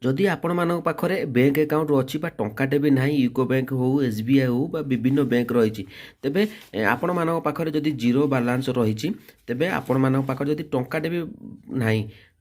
जदि आपण मानक पाखरे बैंक अकाउंट अच्छी टंकाटे भी ना यूको बैंक हो एसबीआई हो बा विभिन्न बैंक रही तेबे आपण मानक पाखरे जदि जीरो बैलेंस रही तेबे आपण मानक पाखरे जदि टंकाटे भी ना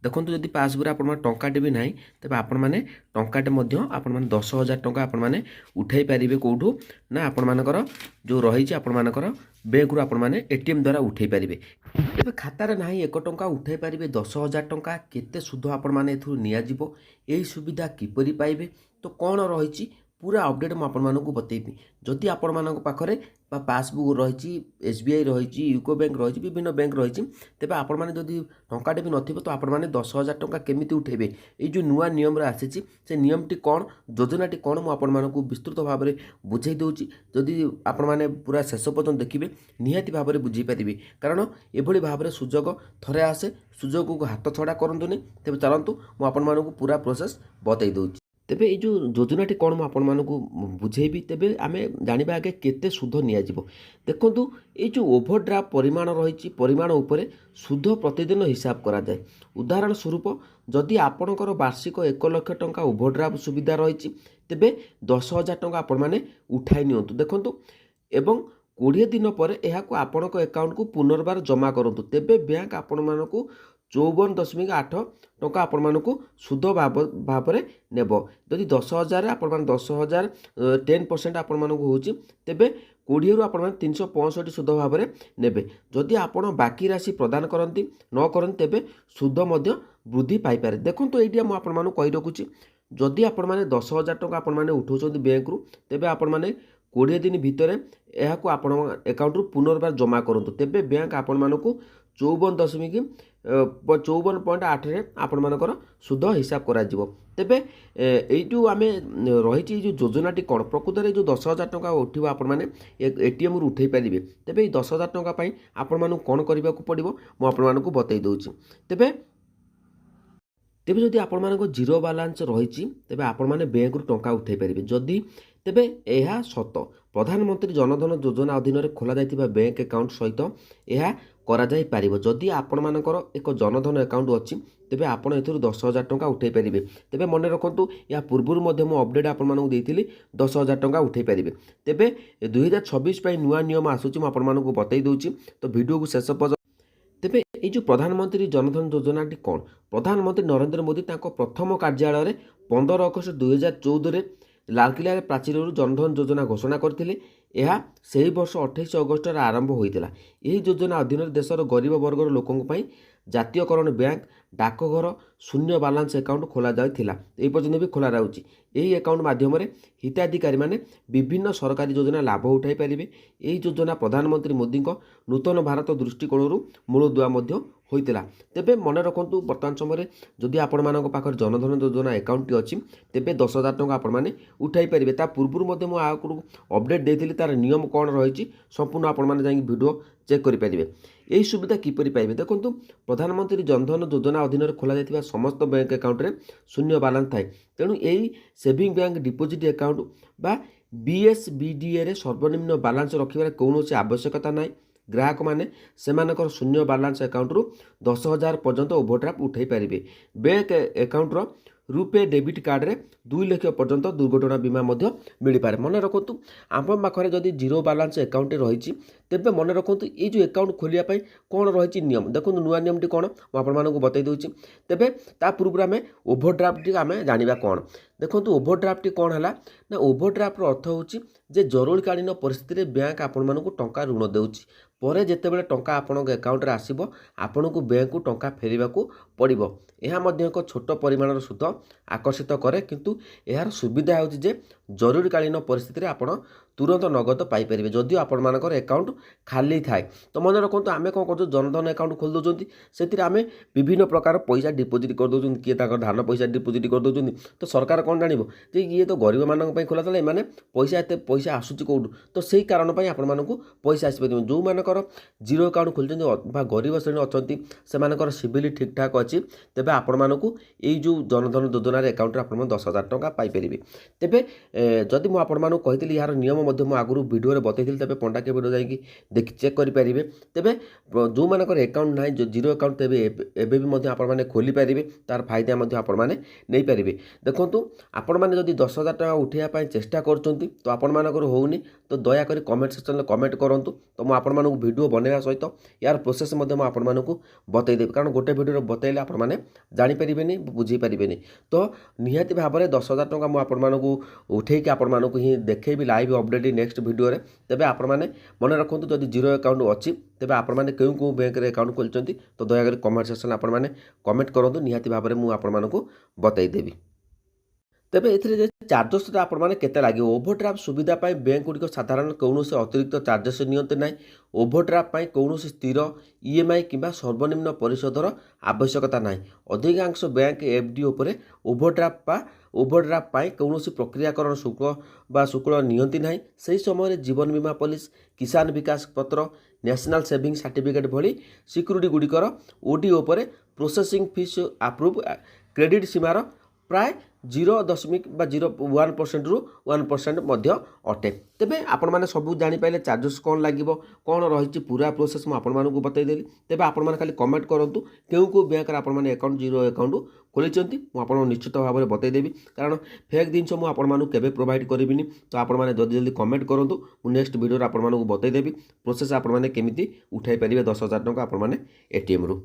देखो जदि पासबुक आप टंकाटे भी ना तेबे आपण माने टंकाटे मध्य आपण माने 10,000 टंका आपण माने उठाई पारिबे कोठू ना आपण मानकर जो रही आपण मानकर बैंक रु आपण माने एटीएम द्वारा उठाई पारिबे तेबे खातार ना 1 टंका उठाई पारिबे 10,000 टंका केते सुध आपण माने एथु निया जिवो यही सुविधा किपरि पाइबे तो कौन रही पूरा अपडेट मुझे आपको बतेबी जदि आपण मानक पाखरे पासबुक रही एसबीआई रही यूको बैंक रही विभिन्न बैंक रही तेज आपण मैंने जदि टंकाटे भी नथिबो तो आपण मैंने 10,000 टंका केमिति उठेबे ये जो नुआ नियम आसी से नियमटी कौन योजनाटी कौन मुझे आपण विस्तृत भाव में बुझे दूची जदि आपण मैंने पूरा शेष पर्यटन देखिए निहाती भाव में बुझी पारे कारण एभली भाव में सुजोग थरे आसे सुजोग को हाथ छड़ा करंतुनी तेज चलतु मुझे पूरा प्रोसेस बतई दूची तेबे ये जो योजनाटी कौन मुझे आपको बुझेबी तेबे आमे जानिबा आगे केते सुध नियाजिबो देखंतु ये जो ओभरड्राफ्ट परिमाण रही परिमाण उपरे सुध प्रतिदिन हिसाब करा जाए उदाहरण स्वरूप जदि आपणकर वार्षिक 1 लाख टंका ओभरड्राफ्ट सुविधा रही तेबे 10,000 टंका आपण माने उठाई नियंतु देखंतु एवं 20 दिन पर यह आपणक अकाउंट को पुनर्बार जमा करूँ तेबे बैंक आपण मानकु 54.8 टंका आपण मानकु सुध भाव में नेब जदि 10,000 आपण मान 10,000 10% आपण मानकु होची तेबे 20 रु आपण मान 365 सुध भाव में नेबे जदि आपण बाकी राशि प्रदान करती न करती तेबे सुध मध्य वृद्धि पाई पारे देखंतु एइडिया मु आपण मानकु कहि रखुची जदि आपण माने 10,000 टंका आपण माने उठाउछन्ती बैंक रु तेबे आपण माने 20 दिन भितर यह आपण अकाउंट रु पुनर्बार जमा करंतु तेबे बैंक आपण मानकु 54.8 आपण मानकर सुध हिसाब करा जिवो तेबे एइटू आमे रही जो योजनाटी कौन प्रकृत में जो 10,000 टंका उठिबो आपण माने एटीएम रु उठै पारिबे तेबे 10,000 टंका पई आपण मानकु कोन करबा को पड़िबो मु आपण मानकु बतै दउची तेबे तेबे जदि आपण मानक जीरो बैलेंस रही तेबे आपण माने बैंक रु टंका उठै पारिबे जदि तेबे यह सत प्रधानमंत्री जनधन योजना अधीन में खोल जाइथिबा बैंक अकाउंट सहित यह करा जाई पारिबो जदि आपण मानकर एक जनधन अकाउंट अच्छी तेबे आपण एथुरु 10,000 टंका उठै पारिबे तेबे मन रखंतु या पूर्व मु अपडेट आपण मानकु देइथिली 10,000 टंका उठै पारिबे तेबे 2026 पई नुआ नियम आसुची मु आपण मानकु बतै दउची तो वीडियो को शेष पर्यंत तेबे ये जो प्रधानमंत्री जनधन योजनाटी कौन प्रधानमंत्री नरेंद्र मोदी तांको प्रथम कार्यालय 15 अगस्त 2014 लालकिला प्राचीर जनधन योजना घोषणा करथिले यह सही वर्ष 28 अगस्त आरंभ होइतिला यही योजना अधीन देशर गरीब वर्गर लोकों पई जातीयकरण बैंक डाकघर शून्य बैलेंस अकाउंट खोला जाइथिला ए पर्यंत भी खोला रहउची यही अकाउंट माध्यम हिताधिकारी माने विभिन्न सरकारी योजना लाभ उठाई पारिबे यही योजना प्रधानमंत्री मोदी नूतन भारत दृष्टिकोण मूलदुआ मध्य होइतिला तेबे मन रखंतु वर्तमान समय जदि आपण मानक पाखर जनधन योजना अकाउंट अच्छी तेबे 10,000 टंका आपण माने उठाई पारिबे ता पूर्व मध्य मु आकु अपडेट देथिली तार नियम कौन रही संपूर्ण आपण माने जाई वीडियो चेक करि पारिबे यही सुविधा किपरि पाइबे देखंतु प्रधानमंत्री जनधन योजना अधीन में खोल जाइथिबा समस्त बैंक अकाउंट रे शून्य बैलेंस थाए तेणु यही सेविंग बैंक डिपोजिट अकाउंट बा बीएसबीडीए रे सर्वनिम्न बैलेंस रखिबार कौनसी आवश्यकता नाही ग्राहक माने सेमानकर शून्य बैलेंस अकाउंट रु 10,000 पर्यंत ओवरड्राफ्ट उठाई पारिबे बैंक अकाउंट रो रुपे डेबिट कार्ड रे 2 लाख पर्यंत दुर्घटना बीमा मध्य मिल पारे मन रखंतु आप पाखरे जदि जीरो बैलेंस अकाउंट रही तेबे मन रखंतु ये जो अकाउंट खोलिया पई कोन रही नियम देखो नुआ नियमटी कौन मुझे बतई दूची तेबे ता पूर्व आम ओवरड्राफ्ट आम जानिबा कौन देखो ओवरड्राफ्ट कौन है ना ओवरड्राफ्ट अर्थ होची जे जरूरीकालीन परिस्थिति रे बैंक आपण मानकु टंका ऋण देउची परे जेतेबेले टंका आपणक अकाउंट रे आसीबो आपणकु बैंक को टंका फेरिबाकू पड़िबो यह मध्य एक छोट परिमाणर सुध आकर्षित करे किंतु यार सुविधा होची जे जरूरीकालीन परिस्थिति रे आपण तुरंत नगद पाइपर जदिव आपण मानकर अकाउंट खाली थाए तो मन रखु आम कौन कर जनधन अकाउंट खोल दौरान से आम विभिन्न प्रकार पैसा डिपोजिट कर दौरान किए धान पैसा डिपोजिट कर दौरान तो सरकार कौन जानव जे ये तो गरीब मानी खोला था मैंने पैसा एत पैसा आसूँ कौटू तो से कारण आपण पैसा आसपार जो मानकर जीरो अकाउंट खोल गरीब श्रेणी अच्छा से सिविल ठीक ठाक अच्छी तेज आपण मानक यही जो जनधन योजन अकाउंट आप 10,000 टंका पाइपर तेज जदि मुझे कही यार नियम ମୁଁ ଆଗରୁ ଭିଡ଼ିଓରେ ବତେଇଥିଲି ତେବେ ପଣ୍ଡା କେବେ ଯାଇକି ଦେଖି ଚେକ୍ କରିପାରିବେ। ତେବେ ଯେଉଁମାନଙ୍କର ଆକାଉଣ୍ଟ ନାହିଁ ଜିରୋ ଆକାଉଣ୍ଟ ତେବେ ଏବେ ବି ମଧ୍ୟ ଆପଣମାନେ ଖୋଲିପାରିବେ, ତାର ଫାଇଦା ମଧ୍ୟ ଆପଣମାନେ ନେଇପାରିବେ। ଦେଖନ୍ତୁ ଆପଣମାନେ ଯଦି 10,000 ଟଙ୍କା ଉଠାଇବା ପାଇଁ ଚେଷ୍ଟା କରୁଛନ୍ତି ତ ଆପଣମାନଙ୍କର ହେଉନି ତ ଦୟାକରି କମେଣ୍ଟ ସେକ୍ସନରେ କମେଣ୍ଟ କରନ୍ତୁ। ତ ମୁଁ ଆପଣମାନଙ୍କୁ ଭିଡ଼ିଓ ବନେଇବା ସହିତ ୟାର ପ୍ରୋସେସ୍ ମଧ୍ୟ ମୁଁ ଆପଣମାନଙ୍କୁ ବତେଇଦେବି, କାରଣ ଗୋଟେ ଭିଡ଼ିଓରେ ବତେଇଲେ ଆପଣମାନେ ଜାଣିପାରିବେନି, ବୁଝିପାରିବେନି। ତ ନିହାତି ଭାବରେ 10,000 ଟଙ୍କା ମୁଁ ଆପଣମାନଙ୍କୁ ଉଠେଇକି ଆପଣମାନଙ୍କୁ ହିଁ ଦେଖେଇବି ଲାଇଭ୍ ଅପଡ଼େଟ୍ ନେକ୍ସଟ ଭିଡ଼ିଓରେ। ତେବେ ଆପଣମାନେ ମନେ ରଖନ୍ତୁ ଯଦି ଜିରୋ ଆକାଉଣ୍ଟ ଅଛି ତେବେ ଆପଣମାନେ କେଉଁ ବ୍ୟାଙ୍କରେ ଆକାଉଣ୍ଟ ଖୋଲିଛନ୍ତି ତ ଦୟାକରି କମେଣ୍ଟ ସେକ୍ସନରେ ଆପଣମାନେ କମେଣ୍ଟ କରନ୍ତୁ, ନିହାତି ଭାବରେ ମୁଁ ଆପଣମାନଙ୍କୁ ବତେଇଦେବି। ତେବେ ଏଥିରେ ଯେ ଚାର୍ଜେସଟା ଆପଣମାନେ କେତେ ଲାଗିବ? ଓଭରଡ୍ରାଫ୍ଟ ସୁବିଧା ପାଇଁ ବ୍ୟାଙ୍କଗୁଡ଼ିକ ସାଧାରଣ କୌଣସି ଅତିରିକ୍ତ ଚାର୍ଜେସ୍ ନିଅନ୍ତି ନାହିଁ। ଓଭରଡ୍ରାଫ୍ଟ ପାଇଁ କୌଣସି ସ୍ଥିର EMI କିମ୍ବା ସର୍ବନିମ୍ନ ପରିଶୋଧର ଆବଶ୍ୟକତା ନାହିଁ। ଅଧିକାଂଶ ବ୍ୟାଙ୍କ FD ଉପରେ ଓଭରଡ୍ରାଫ୍ଟ ପାଇଁ କୌଣସି ପ୍ରକ୍ରିୟାକରଣ ଶୁଳ୍କ ନିଅନ୍ତି ନାହିଁ। ସେହି ସମୟରେ ଜୀବନ ବୀମା ପଲିସି, କିଷାନ ବିକାଶ ପତ୍ର, ନ୍ୟାସନାଲ ସେଭିଂ ସାର୍ଟିଫିକେଟ୍ ଭଳି ସିକ୍ୟୁରିଟିଗୁଡ଼ିକର OD ଉପରେ ପ୍ରୋସେସିଂ ଫିସ୍ ଆପ୍ରୁଭ୍ କ୍ରେଡିଟ୍ ସୀମାର ପ୍ରାୟ 0.01%ରୁ 1% ମଧ୍ୟ ଅଟେ। ତେବେ ଆପଣମାନେ ସବୁ ଜାଣିପାରିଲେ ଚାର୍ଜେସ୍ କ'ଣ ଲାଗିବ, କ'ଣ ରହିଛି ପୁରା ପ୍ରୋସେସ୍ ମୁଁ ଆପଣମାନଙ୍କୁ ବତେଇଦେଲି। ତେବେ ଆପଣମାନେ ଖାଲି କମେଣ୍ଟ କରନ୍ତୁ କେଉଁ ବ୍ୟାଙ୍କରେ ଆପଣମାନେ ଆକାଉଣ୍ଟ ଜିରୋ ଆକାଉଣ୍ଟ ଖୋଲିଛନ୍ତି, ମୁଁ ଆପଣଙ୍କୁ ନିଶ୍ଚିତ ଭାବରେ ବତେଇଦେବି, କାରଣ ଫେକ୍ ଜିନିଷ ମୁଁ ଆପଣମାନଙ୍କୁ କେବେ ପ୍ରୋଭାଇଡ଼ କରିବିନି। ତ ଆପଣମାନେ ଜଲ୍ଦି କମେଣ୍ଟ କରନ୍ତୁ, ମୁଁ ନେକ୍ସଟ ଭିଡ଼ିଓରେ ଆପଣମାନଙ୍କୁ ବତେଇଦେବି ପ୍ରୋସେସ୍ ଆପଣମାନେ କେମିତି ଉଠାଇ ପାରିବେ 10,000 ଟଙ୍କା ଆପଣମାନେ ATMରୁ।